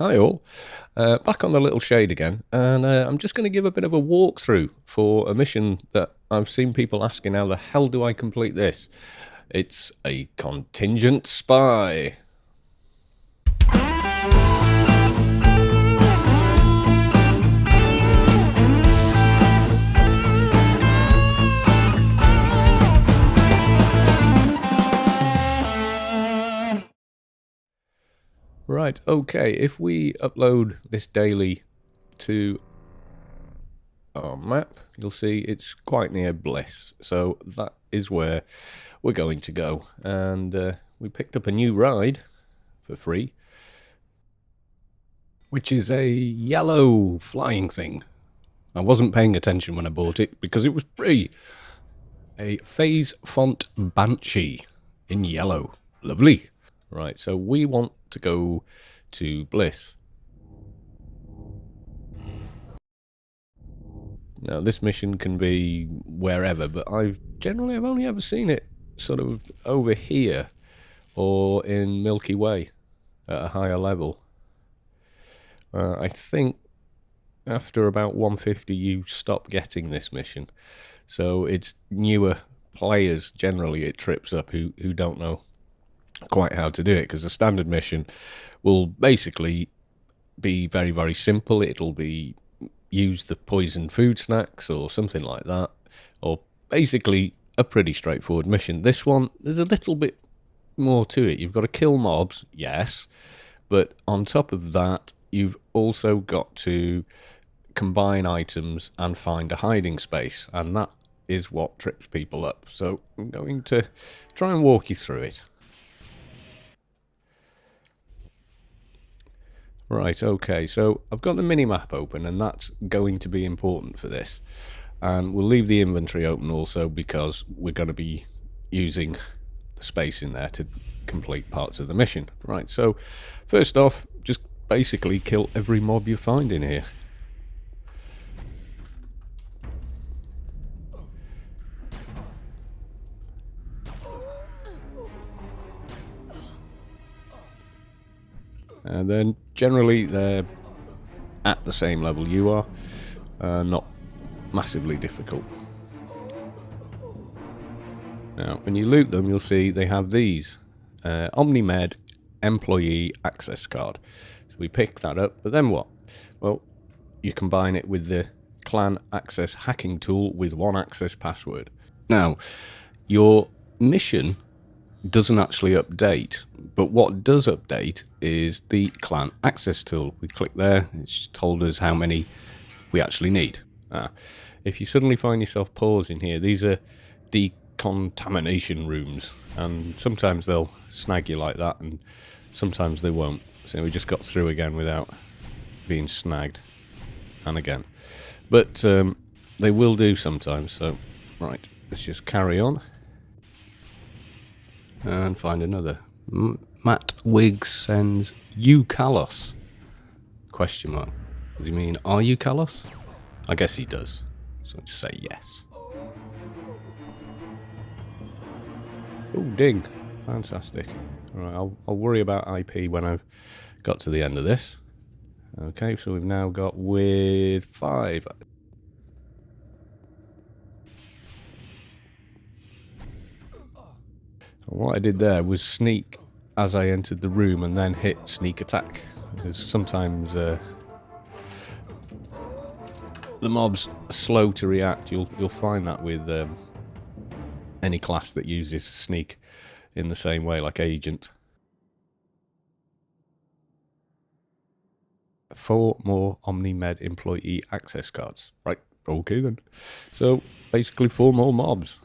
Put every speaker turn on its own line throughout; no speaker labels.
Hi all, back on the little shade again, and I'm just going to give a bit of a walkthrough for a mission that I've seen people asking, how the hell do I complete this? It's a Contingent Spy. Right, okay, if we upload this daily to our map, you'll see it's quite near Bliss, so that is where we're going to go. And we picked up a new ride for free, which is a yellow flying thing. I wasn't paying attention when I bought it because it was free. A phase font Banshee in yellow. Lovely. Right, so we want to go to Bliss. Now, this mission can be wherever, but I've only ever seen it sort of over here or in Milky Way at a higher level. I think after about 150 you stop getting this mission. So it's newer players generally it trips up who don't know quite how to do it, because the standard mission will basically be very, very simple. It'll be use the poison food snacks or something like that, or basically a pretty straightforward mission. This one, there's a little bit more to it. You've got to kill mobs, yes, but on top of that you've also got to combine items and find a hiding space, and that is what trips people up. So I'm going to try and walk you through it. Right, okay, so I've got the mini-map open, and that's going to be important for this. And we'll leave the inventory open also, because we're going to be using the space in there to complete parts of the mission. Right, so first off, just basically kill every mob you find in here. And then generally they're at the same level you are, not massively difficult. Now when you loot them, you'll see they have these OmniMed employee access card. So we pick that up, but then what? Well, you combine it with the clan access hacking tool with one access password. Now your mission doesn't actually update, but what does update is the clan access tool. We click there, it's told us how many we actually need. If you suddenly find yourself pausing here, these are decontamination rooms, and sometimes they'll snag you like that and sometimes they won't. So we just got through again without being snagged, and again, but they will do sometimes. So right, let's just carry on and find another. Matt Wiggs sends you Kalos? Question mark. Does he mean are you Kalos? I guess he does. So I'll just say yes. Oh, ding. Fantastic. Alright, I'll worry about IP when I've got to the end of this. Okay, so we've now got with 5. What I did there was sneak as I entered the room and then hit sneak attack, because sometimes the mobs are slow to react. You'll find that with any class that uses sneak in the same way, like agent. 4 more OmniMed employee access cards. Right, okay then. So basically 4 more mobs.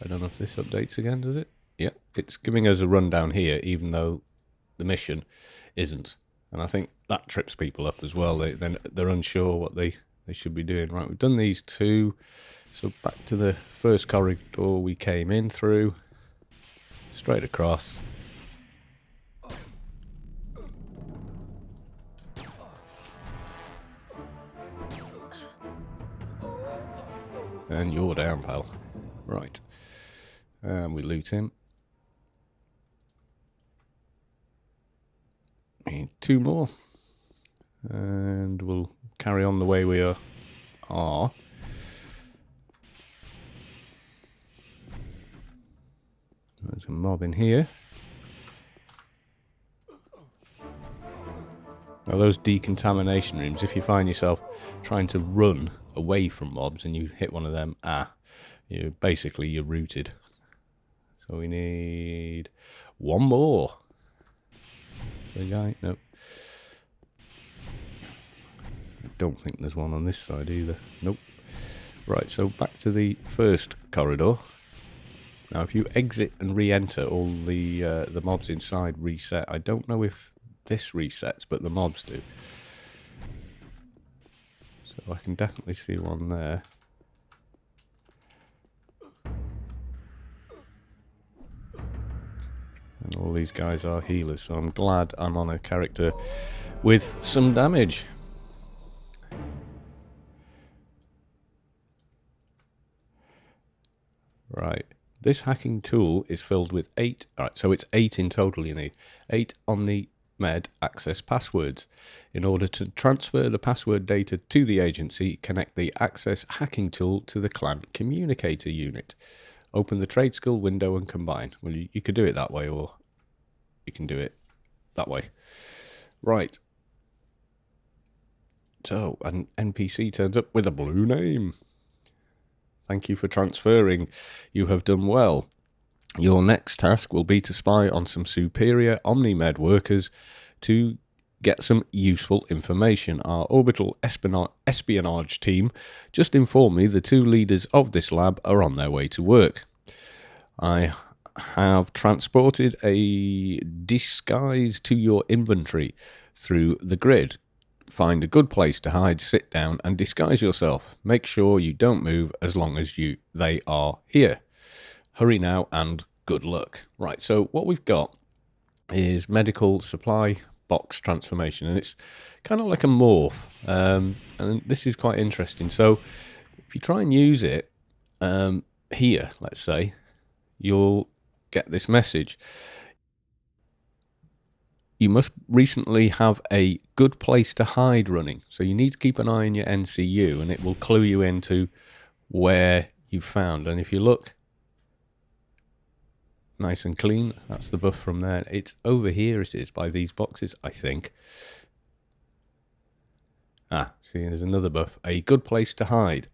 I don't know if this updates again, does it? Yeah, it's giving us a rundown here, even though the mission isn't. And I think that trips people up as well. They're unsure what they should be doing. Right, we've done these 2. So back to the first corridor we came in through. Straight across. And you're down, pal. Right. And we loot him. Need 2 more. And we'll carry on the way we are. There's a mob in here. Now those decontamination rooms, if you find yourself trying to run away from mobs and you hit one of them, you're rooted. So we need 1 more. The guy, nope. I don't think there's one on this side either. Nope. Right, so back to the first corridor. Now, if you exit and re-enter, all the mobs inside reset. I don't know if this resets, but the mobs do. So I can definitely see one there. And all these guys are healers, so I'm glad I'm on a character with some damage. Right. This hacking tool is filled with 8, alright, so it's 8 in total you need. 8 OmniMed access passwords. In order to transfer the password data to the agency, connect the access hacking tool to the clan communicator unit. Open the trade skill window and combine. Well, you could do it that way, or you can do it that way. Right. So, an NPC turns up with a blue name. Thank you for transferring. You have done well. Your next task will be to spy on some superior OmniMed workers to get some useful information. Our orbital espionage team just informed me the 2 leaders of this lab are on their way to work. I have transported a disguise to your inventory through the grid. Find a good place to hide, sit down and disguise yourself. Make sure you don't move as long as they are here. Hurry now and good luck. Right, so what we've got is medical supply box transformation, and it's kind of like a morph, and this is quite interesting. So if you try and use it here, let's say, you'll get this message. You must recently have a good place to hide running. So you need to keep an eye on your NCU and it will clue you into where you found. And if you look nice and clean, that's the buff from there. It's over here, it is, by these boxes, I think. See, there's another buff. A good place to hide.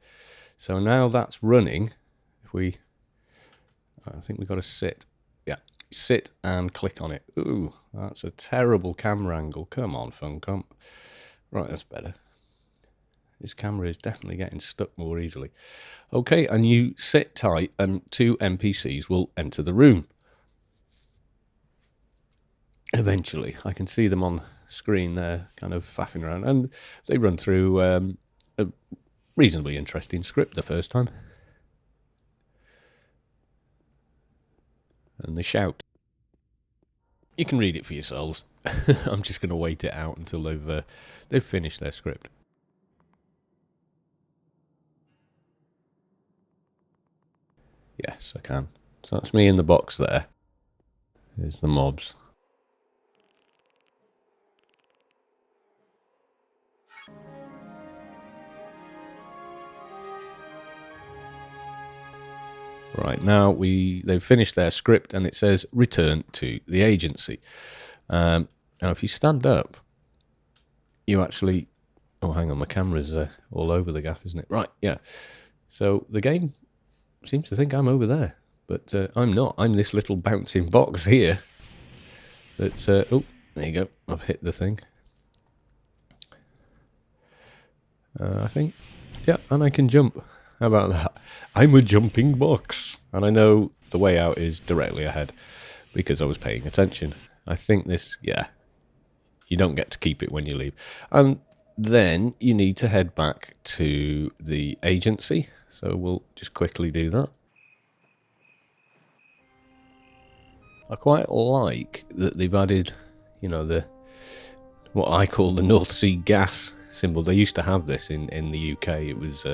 So now that's running. I think we've got to sit. Yeah. Sit and click on it. Ooh, that's a terrible camera angle. Come on, Funcom. Right, that's better. This camera is definitely getting stuck more easily. Okay, and you sit tight and 2 NPCs will enter the room. Eventually, I can see them on screen there, kind of faffing around, and they run through a reasonably interesting script the first time. And they shout. You can read it for yourselves. I'm just going to wait it out until they've finished their script. Yes, I can. So that's me in the box there. There's the mobs. Right, now they've finished their script and it says return to the agency. Now if you stand up, you actually... Oh, hang on, my camera's all over the gaff, isn't it? Right, yeah. So the game seems to think I'm over there, but I'm not. I'm this little bouncing box here. That's, oh, there you go. I've hit the thing. I think, yeah, and I can jump. How about that? I'm a jumping box. And I know the way out is directly ahead because I was paying attention. I think this, yeah, you don't get to keep it when you leave. And then you need to head back to the agency. So we'll just quickly do that. I quite like that they've added, you know, what I call the North Sea gas symbol. They used to have this in the UK. It was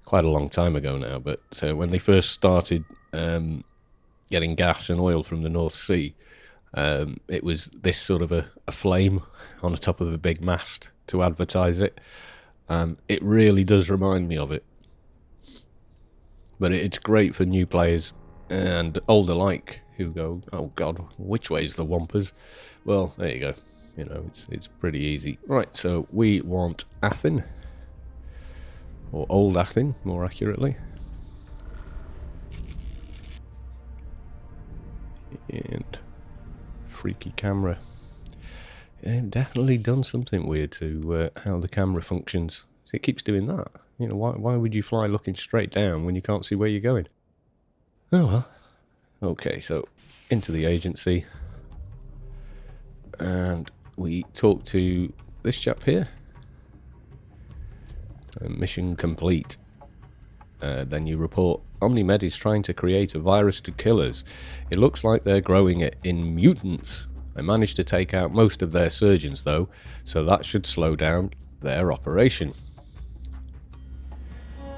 quite a long time ago now, but when they first started getting gas and oil from the North Sea, it was this sort of a flame on the top of a big mast to advertise it, and it really does remind me of it. But it's great for new players and old alike who go, oh god, which way's the Wampers? Well, there you go. You know, it's pretty easy. Right, so we want Athen, or Old Athen, more accurately. And freaky camera. They've definitely done something weird to how the camera functions. It keeps doing that. You know, why would you fly looking straight down when you can't see where you're going? Oh well. Okay, so into the agency. And we talk to this chap here. Mission complete. Then you report, Omnimed is trying to create a virus to kill us. It looks like they're growing it in mutants. I managed to take out most of their surgeons though, so that should slow down their operation.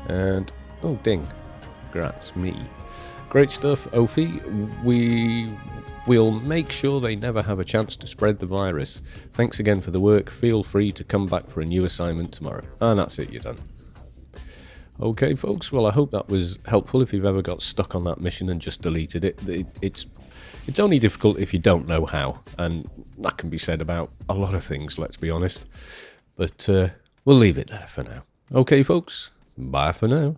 And, oh ding, grats me. Great stuff, Ophi. We'll make sure they never have a chance to spread the virus. Thanks again for the work. Feel free to come back for a new assignment tomorrow. And that's it, you're done. Okay, folks, well, I hope that was helpful if you've ever got stuck on that mission and just deleted it. It's only difficult if you don't know how, and that can be said about a lot of things, let's be honest. But we'll leave it there for now. Okay, folks, bye for now.